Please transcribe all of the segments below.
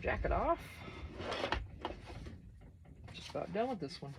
jacket off. Just about done with this one.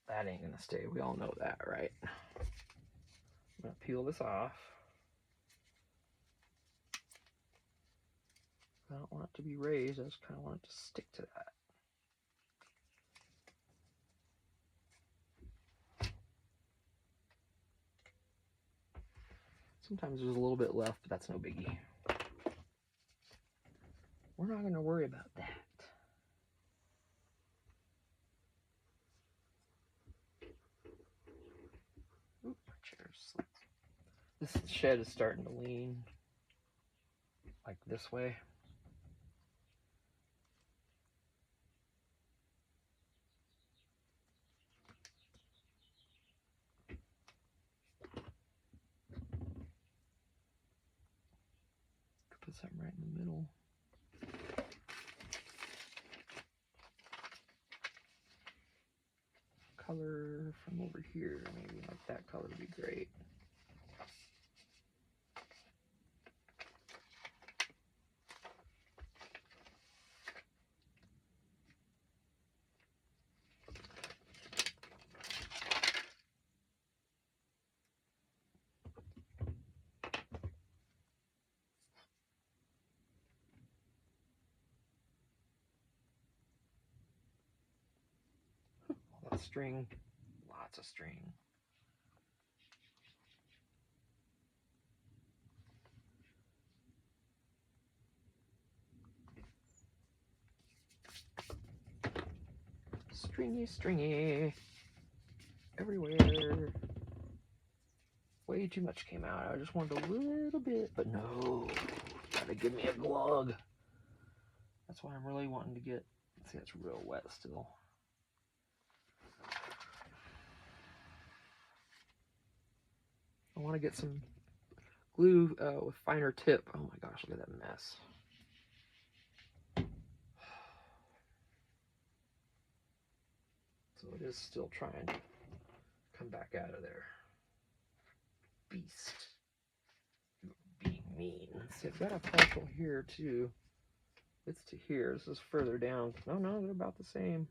That ain't gonna stay. We all know that, right? I'm gonna peel this off. I don't want it to be raised. I just kind of want it to stick to that. Sometimes there's a little bit left, but that's no biggie. We're not gonna worry about that. Oop, my chair's slipped. This shed is starting to lean like this way. Could put something right in the middle. Color from over here, maybe like that color would be great. All that string, lots of string. Stringy, stringy, everywhere. Way too much came out. I just wanted a little bit, but no, gotta give me a glug. That's why I'm really wanting to get, see, it's real wet still. I want to get some glue with finer tip. Oh my gosh, look at that mess. So it is still trying to come back out of there. Beast. You're being mean. See, I've got a partial here too. It's to here. This is further down. No, they're about the same.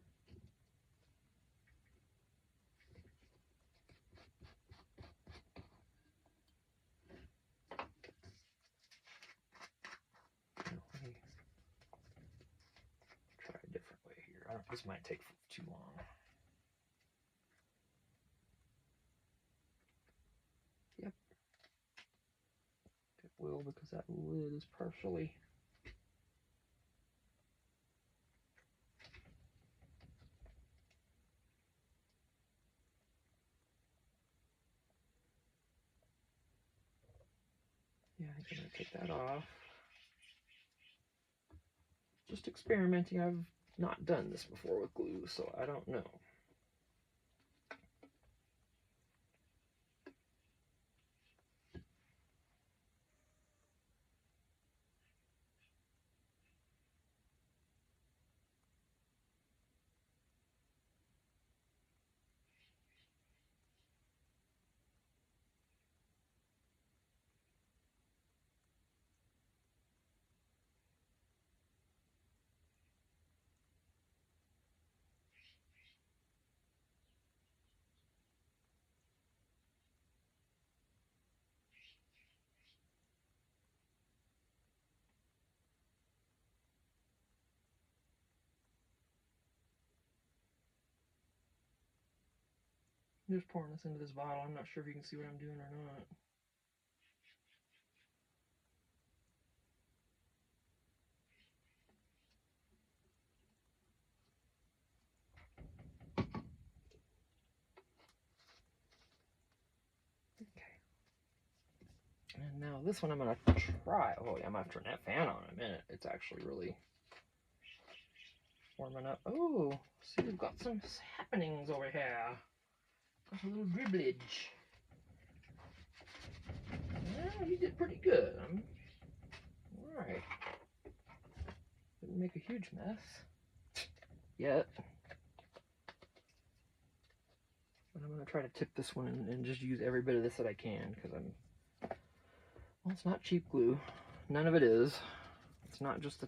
Try a different way here. This might take too long. Yep. It will, because that lid is partially. Yeah, I think I'm going to take that off. Just experimenting. I've not done this before with glue, so I don't know. I'm just pouring this into this bottle. I'm not sure if you can see what I'm doing or not. this one I'm gonna try. Oh yeah, I'm gonna turn that fan on in a minute. It's actually really warming up. Oh, see, we've got some happenings over here. Got a little dribblage. Yeah, you did pretty good. All right. Didn't make a huge mess yet. But I'm gonna try to tip this one and just use every bit of this that I can, because well, it's not cheap glue. None of it is. It's not just the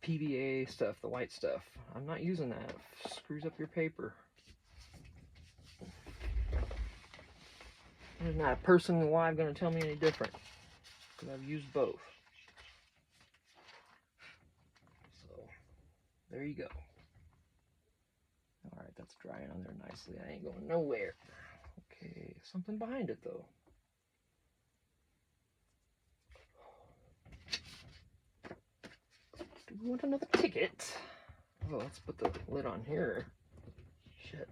PVA stuff, the white stuff. I'm not using that. It screws up your paper. There's not a person alive going to tell me any different, because I've used both. So, there you go. Alright, that's drying on there nicely. I ain't going nowhere. Okay, something behind it though. Do we want another ticket? Oh, let's put the lid on here. Shit.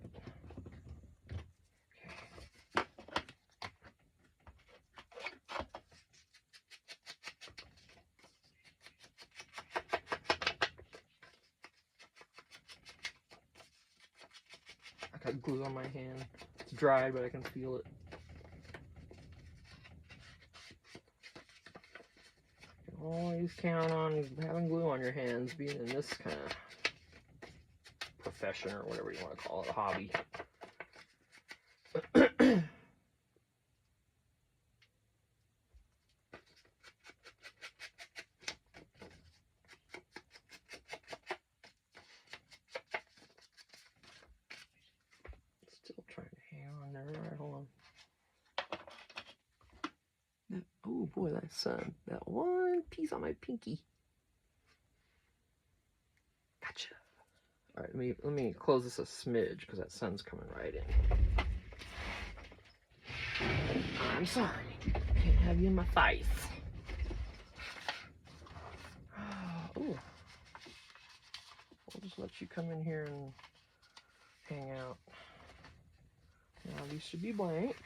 I got glue on my hand. It's dry, but I can feel it. You can always count on having glue on your hands, being in this kind of profession or whatever you want to call it, a hobby. Still trying to hang on there. All right, hold on. Oh boy, that sun. That one piece on my pinky. Gotcha. All right, let me close this a smidge because that sun's coming right in. I'm sorry. Can't have you in my face. Oh. I'll just let you come in here and hang out. Now these should be blank.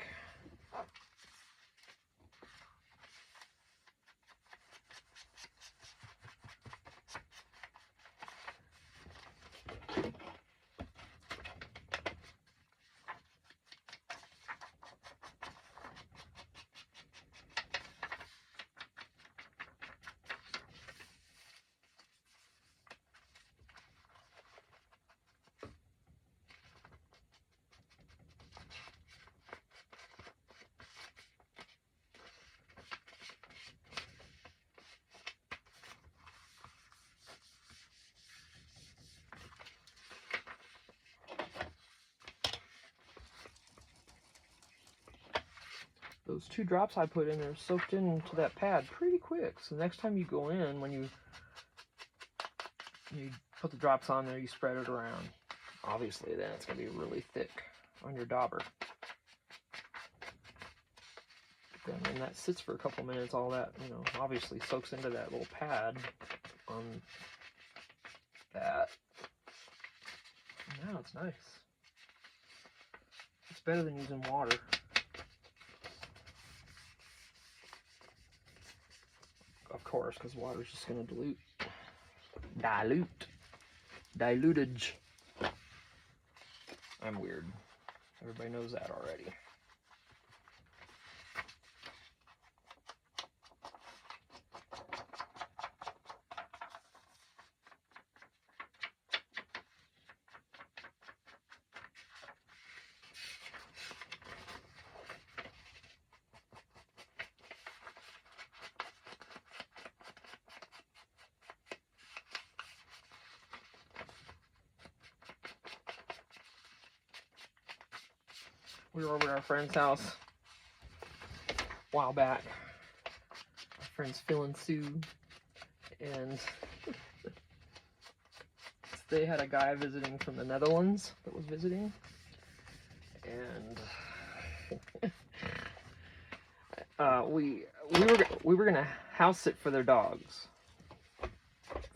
Those 2 drops I put in there soaked into that pad pretty quick. So next time you go in, when you put the drops on there, you spread it around. Obviously, then it's going to be really thick on your dauber. Then when that sits for a couple minutes, all that, obviously soaks into that little pad on that. And now it's nice. It's better than using water. Of course, because water's just going to dilutage. I'm weird. Everybody knows that already. We were over at our friend's house a while back. Our friend's Phil and Sue, and they had a guy visiting from the Netherlands that was visiting, and we were gonna house sit for their dogs,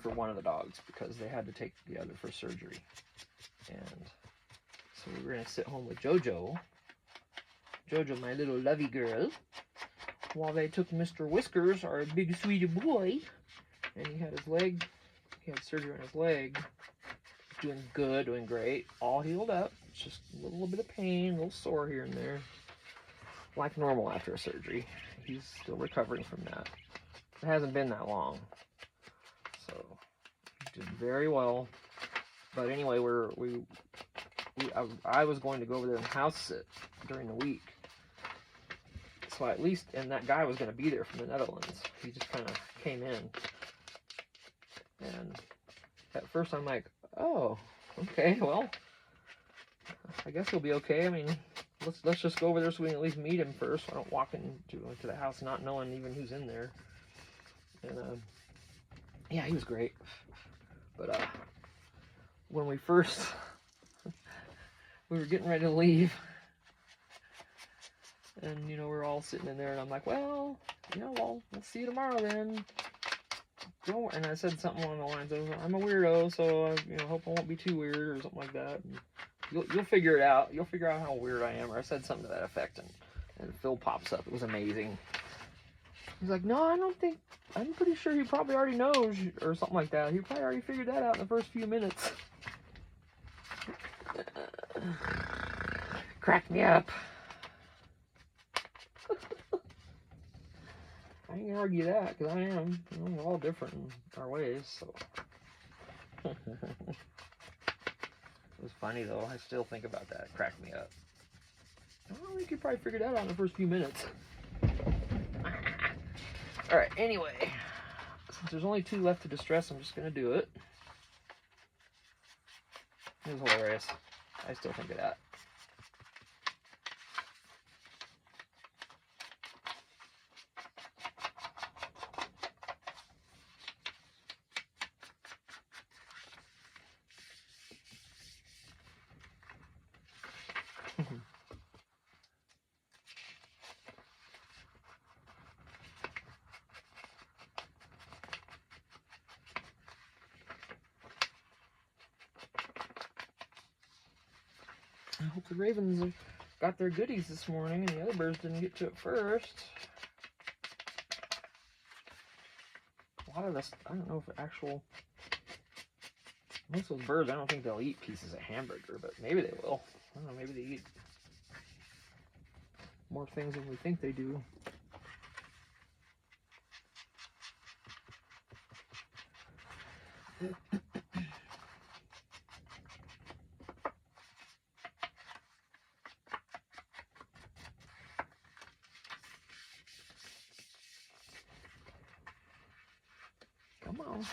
for one of the dogs, because they had to take the other for surgery, and so we were gonna sit home with Jojo, my little lovey girl, while they took Mr. Whiskers, our big sweetie boy, and he had his leg, he had surgery on his leg. Doing good, doing great, all healed up. It's just a little bit of pain, a little sore here and there, like normal after a surgery. He's still recovering from that. It hasn't been that long, so he did very well. But anyway, I was going to go over there and house sit during the week, so at least, and that guy was going to be there from the Netherlands. He just kind of came in, and at first I'm like, oh, okay, well, I guess he'll be okay. I mean, let's just go over there so we can at least meet him first. So I don't walk into the house not knowing even who's in there. And yeah, he was great. But when we first we were getting ready to leave, and we're all sitting in there, and I'm like, well, we'll see you tomorrow then. And I said something along the lines of, I'm a weirdo, so hope I won't be too weird, or something like that. And you'll figure it out. You'll figure out how weird I am. Or I said something to that effect, and Phil pops up. It was amazing. He's like, no, I don't think. I'm pretty sure he probably already knows, or something like that. He probably already figured that out in the first few minutes. Cracked me up. I ain't gonna argue that, because I am. We're all different in our ways, so. It was funny, though. I still think about that. It cracked me up. I don't think you probably figured that out in the first few minutes. Alright, anyway. Since there's only 2 left to distress, I'm just gonna do it. It was hilarious. I still think of that. I hope the Ravens have got their goodies this morning and the other birds didn't get to it first. A lot of this, I don't know if most of those birds, I don't think they'll eat pieces of hamburger, but maybe they will. I don't know, maybe they eat more things than we think they do. Come on.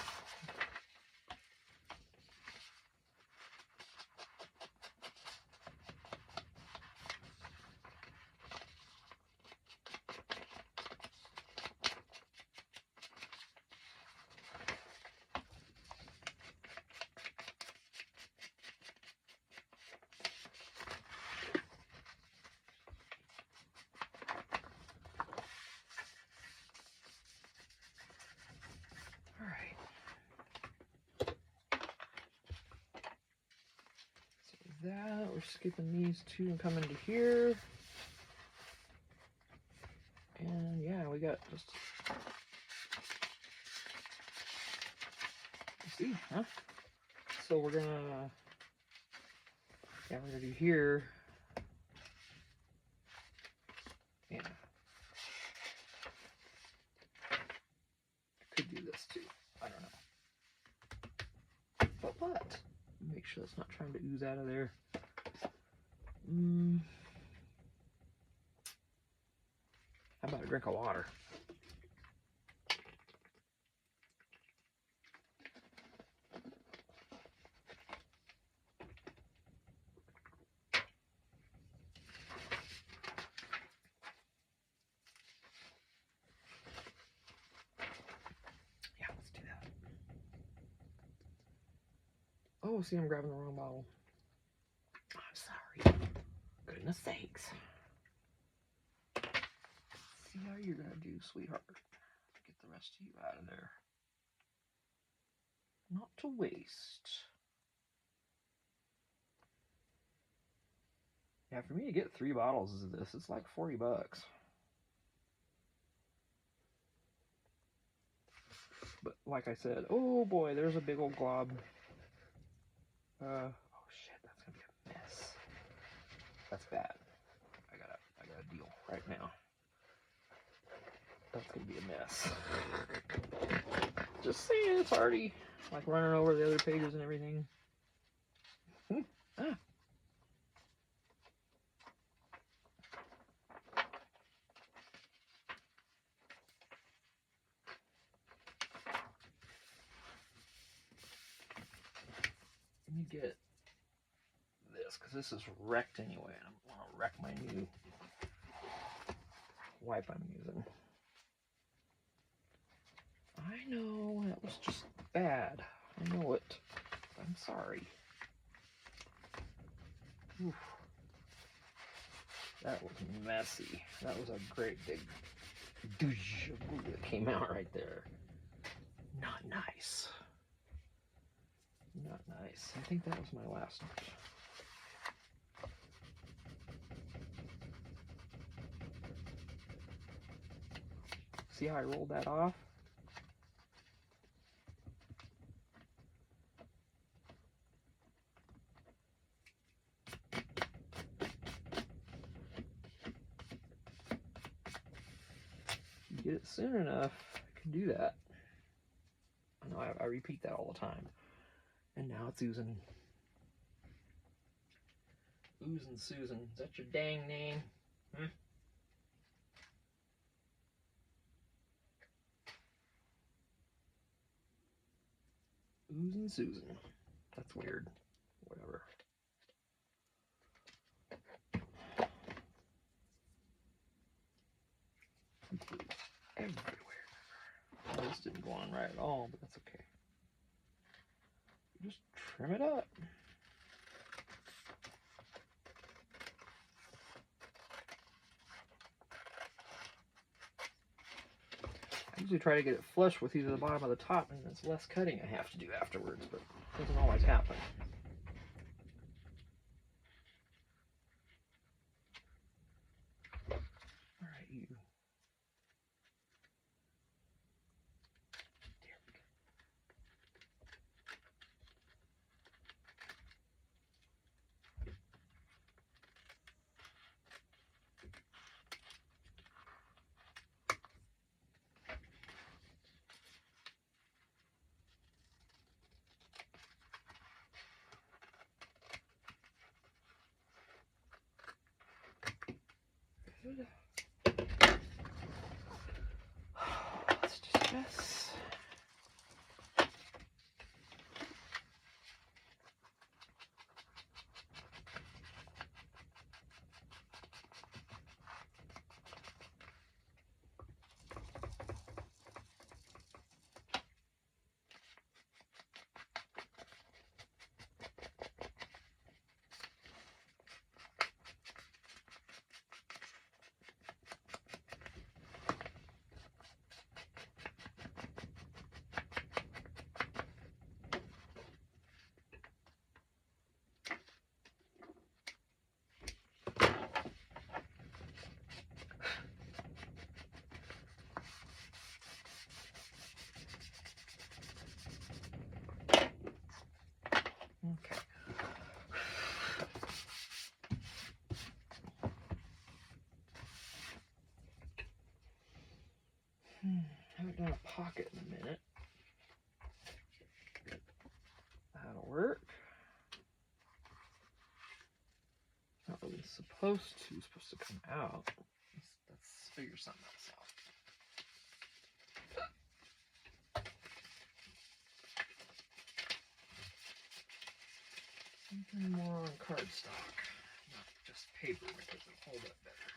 That we're skipping these 2 and coming to here, and yeah, we got just see, huh? So we're gonna do here, yeah. Could do this too. I don't know, but what? Make sure that's not trying to ooze out of there. How about a drink of water? Yeah, let's do that. Oh, see, I'm grabbing the wrong bottle. I'm sorry. Goodness sakes. See how you're gonna do, sweetheart. Get the rest of you out of there. Not to waste. Yeah, for me to get 3 bottles of this, it's like $40. But like I said, oh boy, there's a big old glob. Oh shit, that's gonna be a mess. That's bad. I gotta deal right now. That's gonna be a mess. Just saying, it's already like running over the other pages and everything. Ah. Let me get this, because this is wrecked anyway, and I want to wreck my new wipe I'm using. I know, that was just bad. I know it. I'm sorry. Oof. That was messy. That was a great big douche that came out right there. Not nice. Not nice. I think that was my last note. See how I rolled that off? If you get it soon enough, I can do that. I know I repeat that all the time. And now it's oozing. Oozing Susan. Is that your dang name? Hmm? Oozing Susan. That's weird. Whatever. Everywhere. Oh, this didn't go on right at all, but that's okay. Just trim it up. I usually try to get it flush with either the bottom or the top, and it's less cutting I have to do afterwards, but it doesn't always happen. Alright, you. Good. Let's just mess. Okay. I haven't done a pocket in a minute. That'll work. Not really supposed to. It's supposed to come out. Let's figure something else out. Something more on cardstock, not just paper, because it'll hold up better.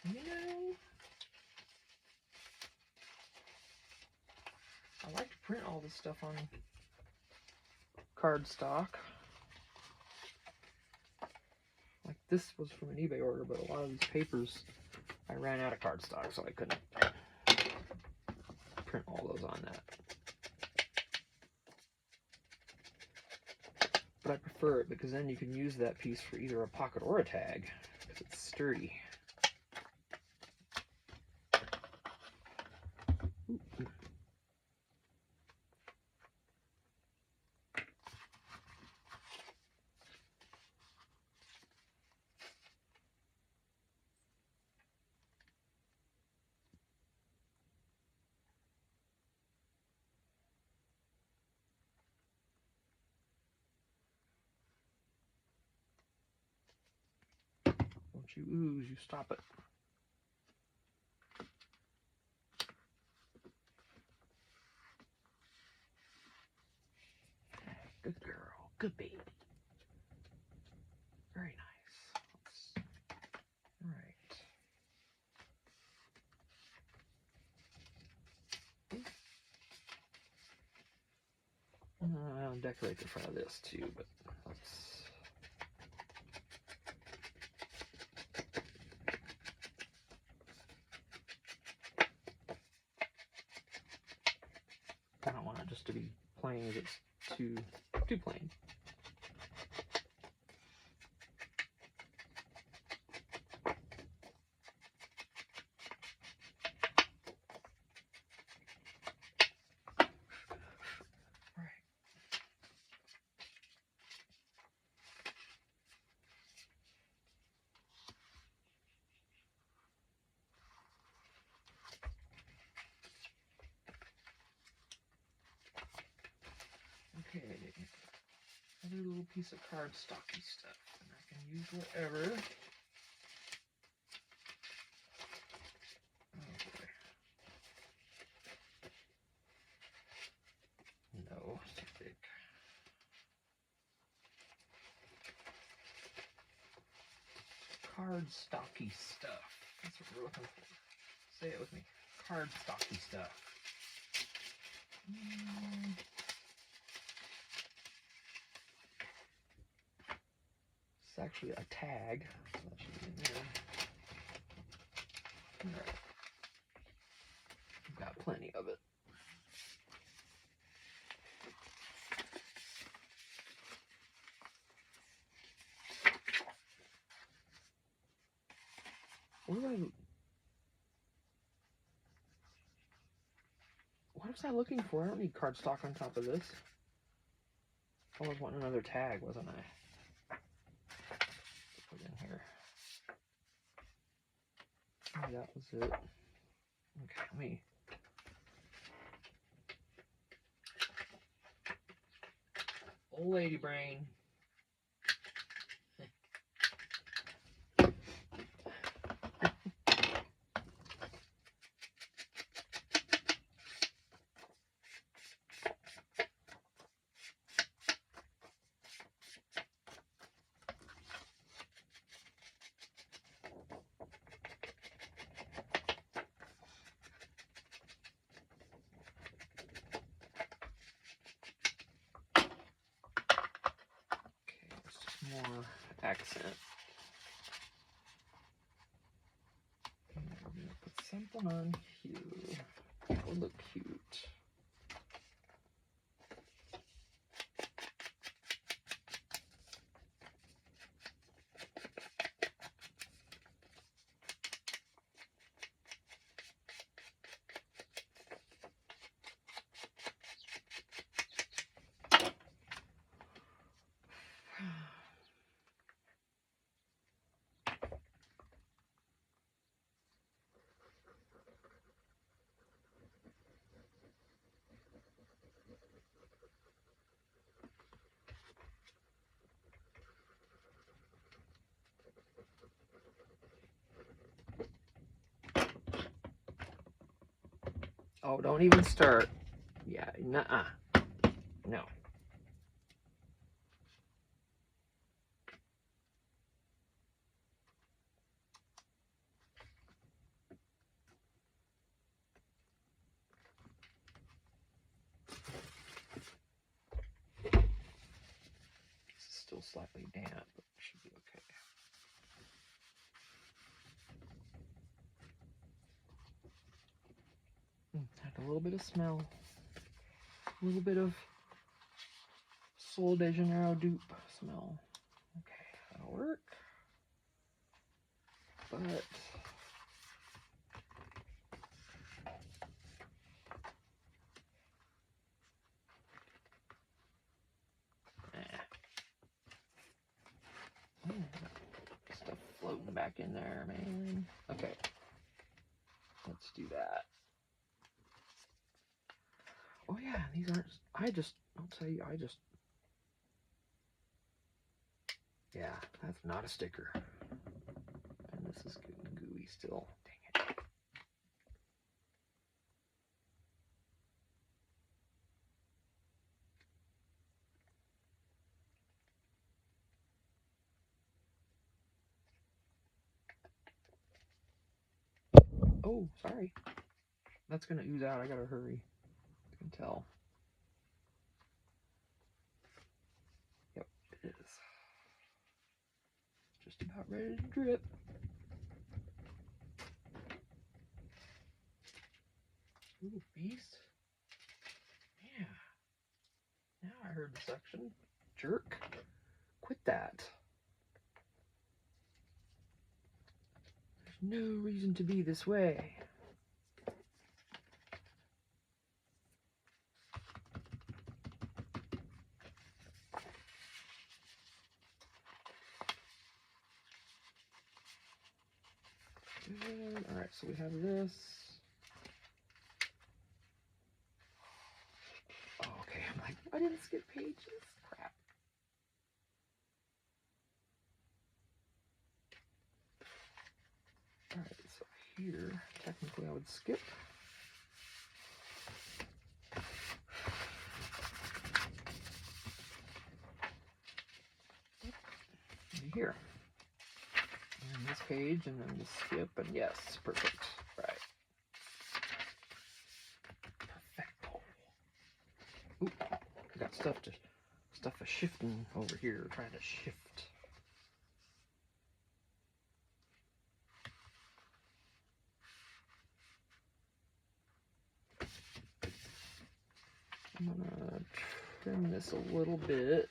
You know, I like to print all this stuff on cardstock. Like this was from an eBay order, but a lot of these papers, I ran out of cardstock, so I couldn't print all those on that. But I prefer it because then you can use that piece for either a pocket or a tag, because it's sturdy. Ooh, you ooze, you stop it. Good girl. Good baby. Very nice. All right. I'll decorate the front of this too, but let's... I don't want it just to be plain if it's too plain. Okay, another little piece of cardstocky stuff, and I can use whatever. Oh boy. No, it's too thick. Cardstocky stuff. That's what we're looking for. Say it with me. Cardstocky stuff. It's actually a tag, so that should be in there. Alright. I've got plenty of it. What was I looking for? I don't need cardstock on top of this. I was wanting another tag, wasn't I? Put in here. Oh, that was it. Okay, let me... Old lady brain. More accent. And we're going to put something on here. That would look cute. Oh, don't even start. Yeah, nuh-uh. No. This is still slightly damp, but it should be okay. Had a little bit of smell. A little bit of Sol de Janeiro dupe smell. Okay, that'll work. But stuff floating back in there, man. Okay, let's do that. Oh yeah, these aren't. I'll tell you, yeah, that's not a sticker. this is getting gooey still. Dang it. Oh, sorry. That's gonna ooze out. I gotta hurry. I can tell. Yep, it is. Just about ready to drip. Ooh, beast. Yeah. Now I heard the suction. Jerk. Quit that. There's no reason to be this way. Good. Alright, so we have this. Oh, okay, I'm like, I didn't skip pages. Crap. Alright, so here, technically I would skip. Here. And this page, and then the skip, and yes, perfect. Right. Perfecto. Ooh, I got stuff is shifting over here, trying to shift. I'm gonna trim this a little bit.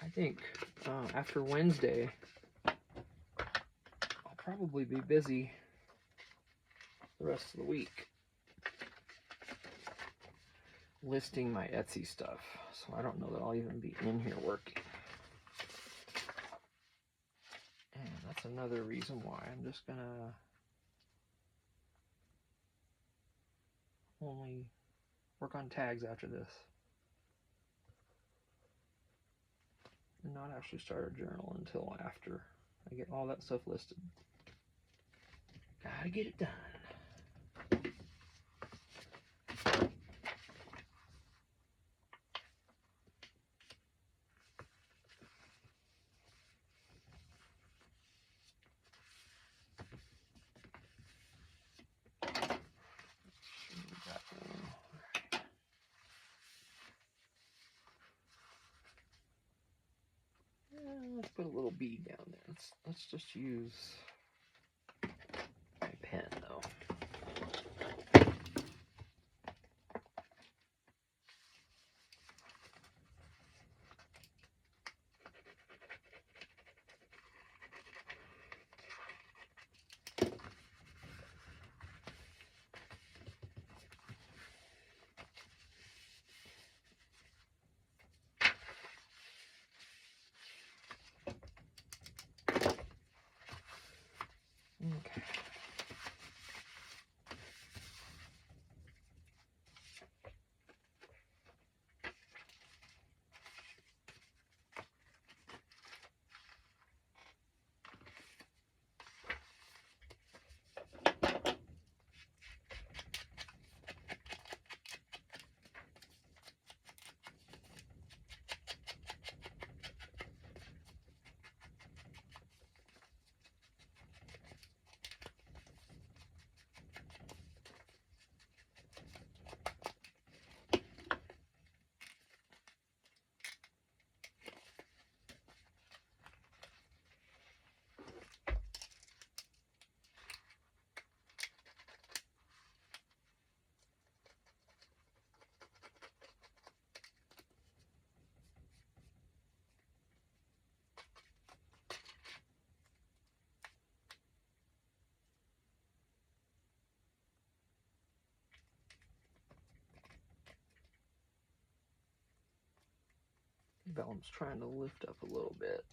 I think after Wednesday, I'll probably be busy the rest of the week listing my Etsy stuff. So I don't know that I'll even be in here working. And that's another reason why I'm just gonna only work on tags after this. And not actually start a journal until after I get all that stuff listed. Gotta get it done. Let's put a little bead down there. Let's just use my pen though. vellum's trying to lift up a little bit.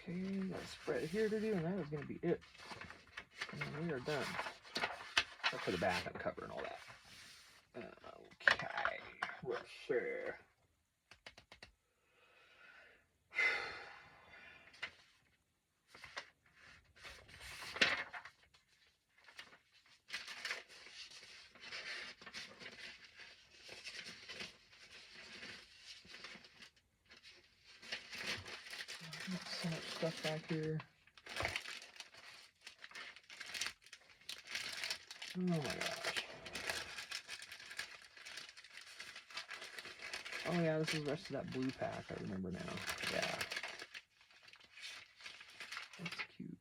Okay, got a spread here to do, and that is going to be it. And we are done. Up to the back and cover and all that. Okay, let's see. So much stuff back here. Oh my gosh. Oh yeah, this is the rest of that blue pack, I remember now. Yeah. That's cute.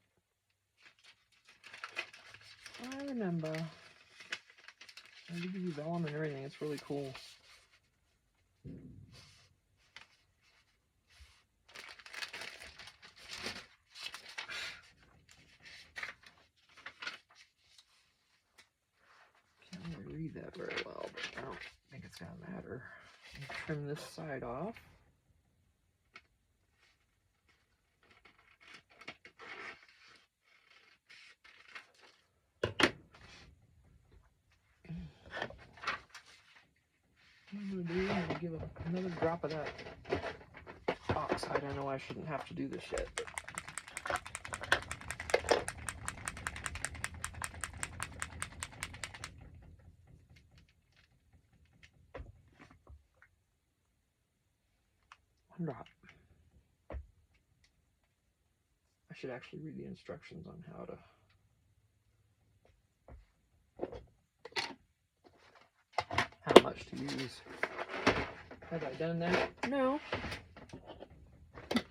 I remember. I give you vellum and everything, it's really cool. Can't really read that very well, but I don't think it's gonna matter. Trim this side off. I'm going to give another drop of that oxide. I know I shouldn't have to do this yet, but one drop. I should actually read the instructions on how much to use. Have I done that? No. This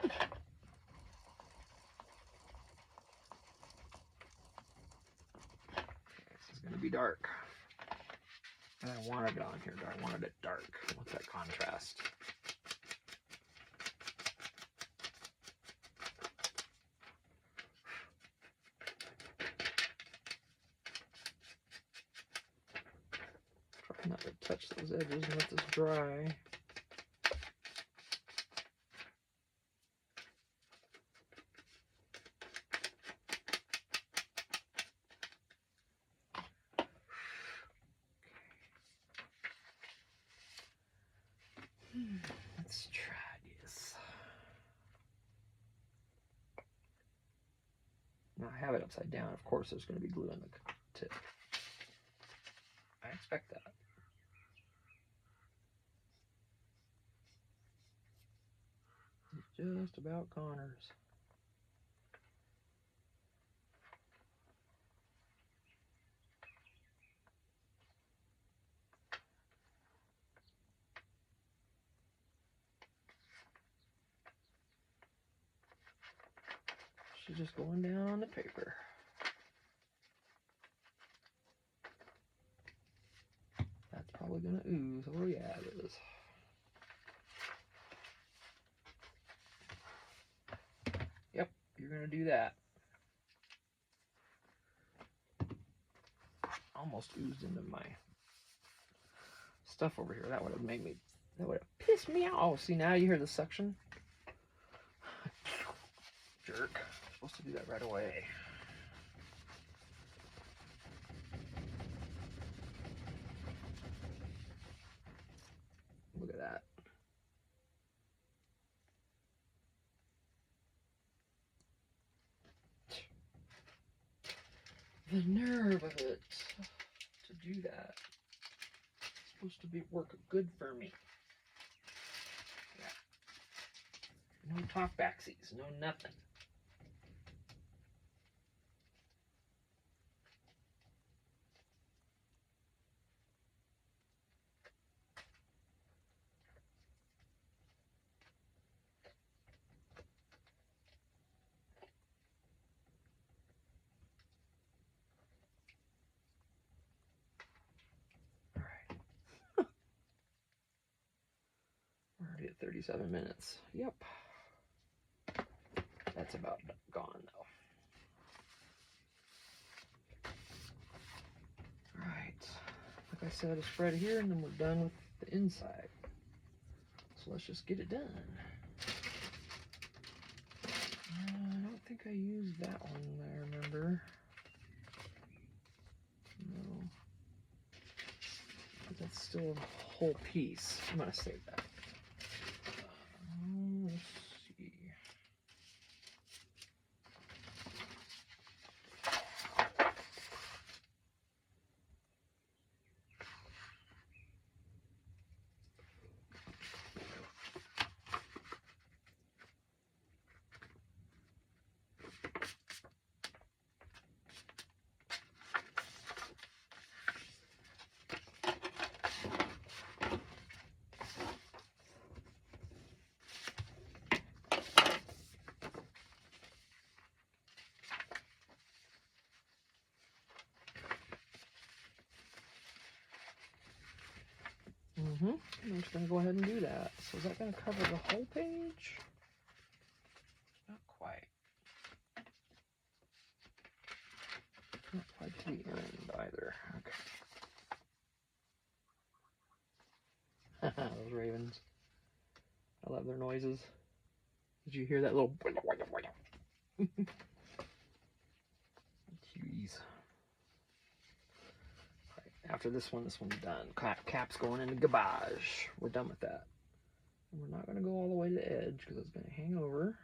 is going to be dark. And I wanted it on here. I wanted it dark. I want that contrast. Try not to touch those edges and let this dry. Let's try this. Now I have it upside down. Of course, there's going to be glue in the tip. I expect that. It's just about corners. She's just going down on the paper. That's probably going to ooze. Oh yeah, it is. Yep, you're going to do that. Almost oozed into my stuff over here. That would have pissed me off. Oh, see, now you hear the suction? Jerk. I'm supposed to do that right away. 'Cause the nerve of it to do that. It's supposed to be work good for me. Yeah. No talk backsies, no nothing. We're already at 37 minutes. Yep. That's about gone though. Alright. Like I said, a spread here and then we're done with the inside. So let's just get it done. I don't think I used that one, I remember. No. But that's still a whole piece. I'm going to save that. Let's see. I'm just going to go ahead and do that. So is that going to cover the whole page? Not quite. Not quite to the end either. Okay. Those ravens. I love their noises. Did you hear that little... Jeez. After this one's done. Cap's going into garbage. We're done with that. And we're not going to go all the way to the edge because it's going to hang over.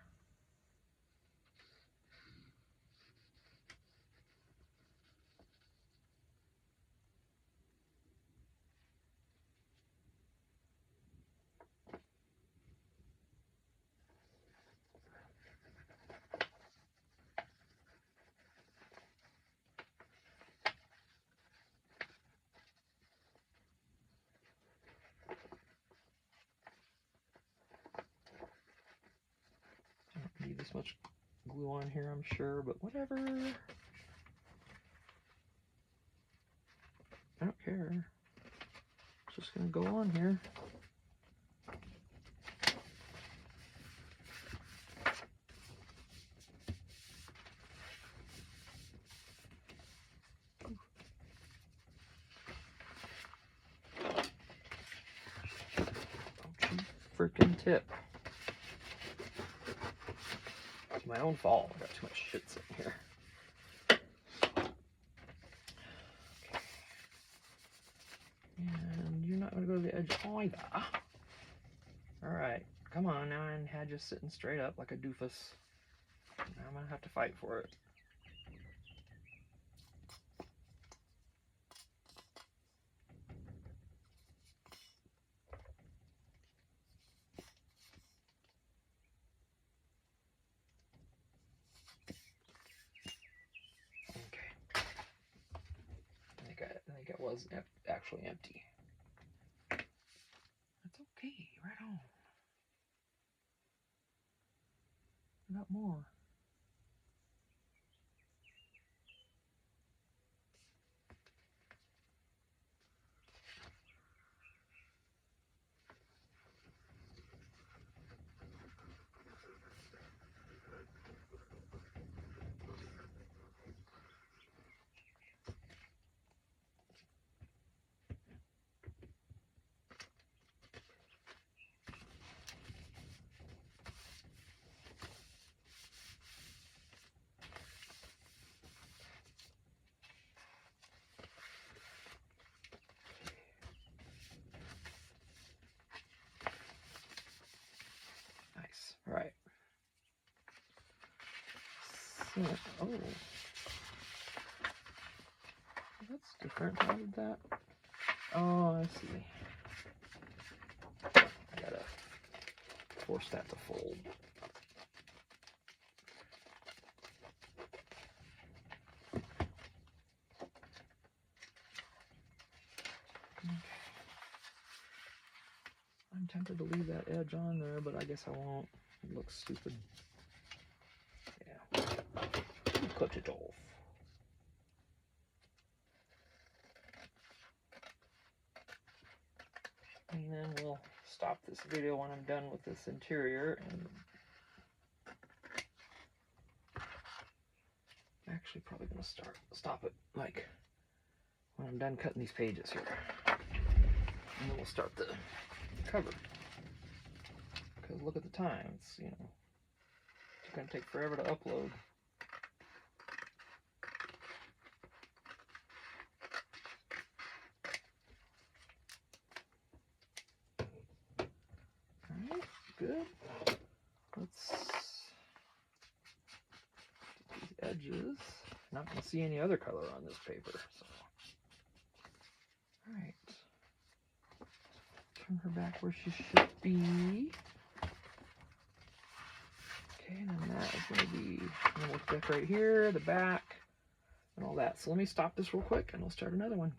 I don't need this much glue on here, I'm sure, but whatever. I don't care. It's just going to go on here. Don't you freaking tip. It's my own fault. I got too much shit sitting here. And you're not going to go to the edge either. Alright, come on now. I had you sitting straight up like a doofus. Now I'm going to have to fight for it. Okay. I think it was actually empty. That's okay. Right on. I got more. Nice. All right. So, oh. That's different. How did that? Oh, I see. I gotta force that to fold. I'm tempted to leave that edge on there, but I guess I won't. It looks stupid. Yeah. Cut it off. And then we'll stop this video when I'm done with this interior. And actually probably going to stop it like when I'm done cutting these pages here. And then we'll start the cover. Because look at the time. It's, you know, it's going to take forever to upload. Alright, good. Let's get these edges. Not going to see any other color on this paper. So. Alright. Turn her back where she should be. Okay, and then that is going to be, and we'll decorate here, the back, and all that. So let me stop this real quick and we'll start another one.